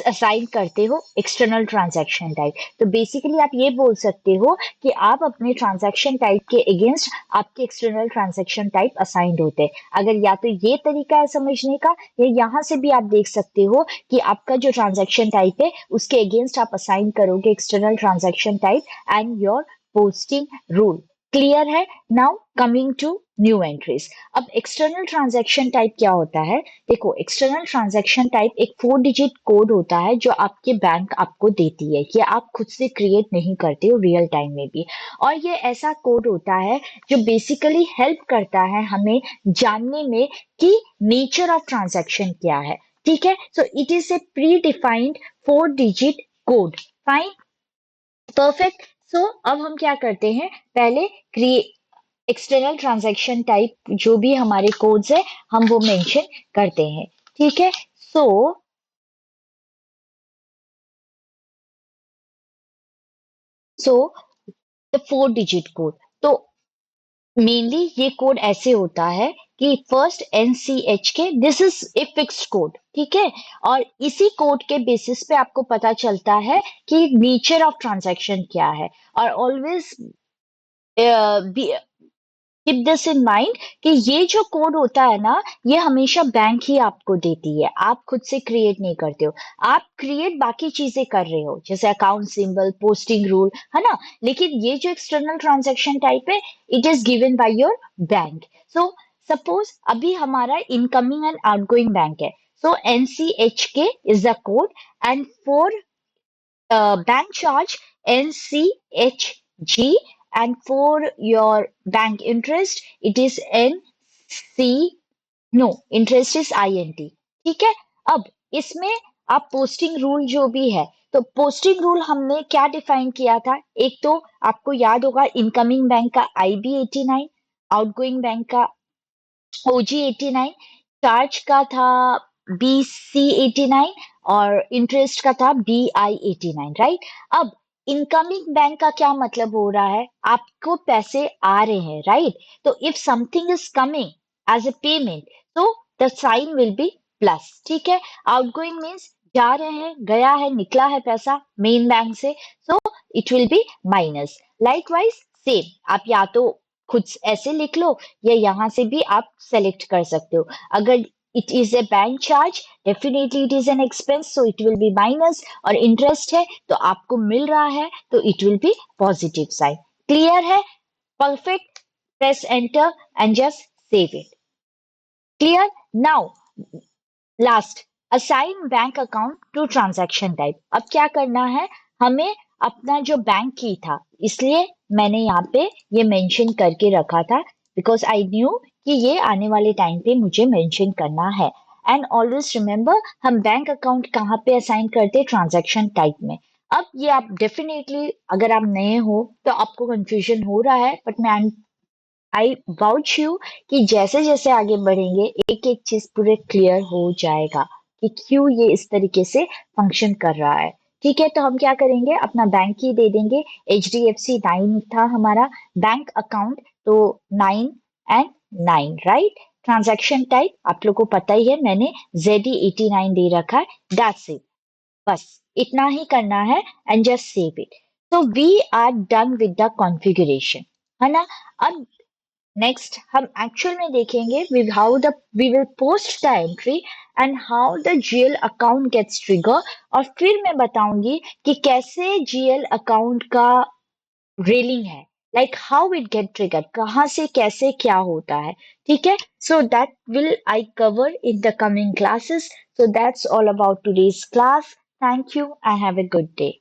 असाइन करते हो एक्सटर्नल ट्रांजैक्शन टाइप। तो बेसिकली आप ये बोल सकते हो कि आप अपने ट्रांजैक्शन टाइप के अगेंस्ट आपके एक्सटर्नल ट्रांजैक्शन टाइप असाइंड होते हैं। अगर या तो ये तरीका है समझने का, या यहाँ से भी आप देख सकते हो कि आपका जो ट्रांजैक्शन टाइप है उसके अगेंस्ट आप असाइन करोगे external transaction type and your posting rule. Clear है? Now coming to new entries. अब एक्सटर्नल ट्रांजैक्शन टाइप क्या होता है, देखो एक्सटर्नल ट्रांजैक्शन टाइप एक 4 डिजिट कोड होता है जो आपके बैंक आपको देती है, कि आप खुद से क्रिएट नहीं करते हो रियल टाइम में भी। और ये ऐसा कोड होता है जो बेसिकली हेल्प करता है हमें जानने में कि नेचर ऑफ ट्रांजैक्शन क्या है। ठीक है, so it is a predefined 4 digit code. Fine, perfect. So अब हम क्या करते हैं, पहले क्रिएट एक्सटर्नल ट्रांजैक्शन टाइप जो भी हमारे कोड्स है हम वो मेंशन करते हैं। ठीक है, सो सो द 4 डिजिट कोड, तो मेनली ये कोड ऐसे होता है कि फर्स्ट NCH के, this is a fixed code. ठीक है, और इसी कोड के बेसिस पे आपको पता चलता है कि नेचर ऑफ ट्रांजैक्शन क्या है। और always keep this in mind कि ये जो कोड होता है ना, ये हमेशा बैंक ही आपको देती है, आप खुद से क्रिएट नहीं करते हो। आप क्रिएट बाकी चीजें कर रहे हो, जैसे अकाउंट सिंबल, पोस्टिंग रूल, है ना, लेकिन ये जो एक्सटर्नल ट्रांजैक्शन टाइप है, it is given by your bank. So suppose अभी हमारा इनकमिंग एंड आउटगोइंग बैंक है, सो NCHK is the code, and for bank charge NCHG, and for your bank interest it is NC, no, interest is INT। ठीक है, अब इसमें आप posting rule जो भी है, तो पोस्टिंग रूल हमने क्या डिफाइन किया था, एक तो आपको याद होगा इनकमिंग बैंक का IB89, आउटगोइंग बैंक का OG89, चार्ज का था BC89, और इंटरेस्ट का था BI89, राइट। अब इनकमिंग बैंक का क्या मतलब हो रहा है, आपको पैसे आ रहे हैं, राइट। तो if something is coming as a payment, तो the sign will be plus, ठीक है। आउटगोइंग मीन्स जा रहे हैं, गया है, निकला है पैसा मेन बैंक से, सो it will be minus. Likewise same, आप या तो खुद ऐसे लिख लो या यहाँ से भी आप सेलेक्ट कर सकते हो। अगर it is a bank charge, definitely it is an expense, so it will be minus. और इंटरेस्ट है तो आपको मिल रहा है तो it will be positive sign. Clear है? Perfect. Press enter and just save it. Clear? Now last, assign bank account to transaction type. अब क्या करना है हमें, अपना जो बैंक की था, इसलिए मैंने यहाँ पे ये मेंशन करके रखा था, बिकॉज आई न्यू कि ये आने वाले टाइम पे मुझे मेंशन करना है। एंड ऑलवेज रिमेंबर, हम बैंक अकाउंट कहाँ पे असाइन करते, ट्रांजैक्शन टाइप में। अब ये आप डेफिनेटली, अगर आप नए हो तो आपको कंफ्यूजन हो रहा है, बट मैं आई वाउच यू कि जैसे जैसे आगे बढ़ेंगे एक एक चीज पूरे क्लियर हो जाएगा कि क्यों ये इस तरीके से फंक्शन कर रहा है। ठीक है, तो हम क्या करेंगे, अपना बैंक की दे देंगे। HDFC 9 था हमारा बैंक अकाउंट, तो 9 and 9, राइट। ट्रांजैक्शन टाइप आप लोग को पता ही है, मैंने ZE89 दे रखा है, दैट्स इट। बस इतना ही करना है एंड जस्ट सेव इट। तो we are done with the configuration, है ना। अब नेक्स्ट हम एक्चुअल में देखेंगे we will post the entry and how the GL account gets trigger. और फिर मैं बताऊंगी कि कैसे GL अकाउंट का रेलिंग है, like how it get trigger, कहाँ से कैसे क्या होता है। ठीक है, so that will I cover in the coming classes. So that's all about today's class. Thank you and have a good day.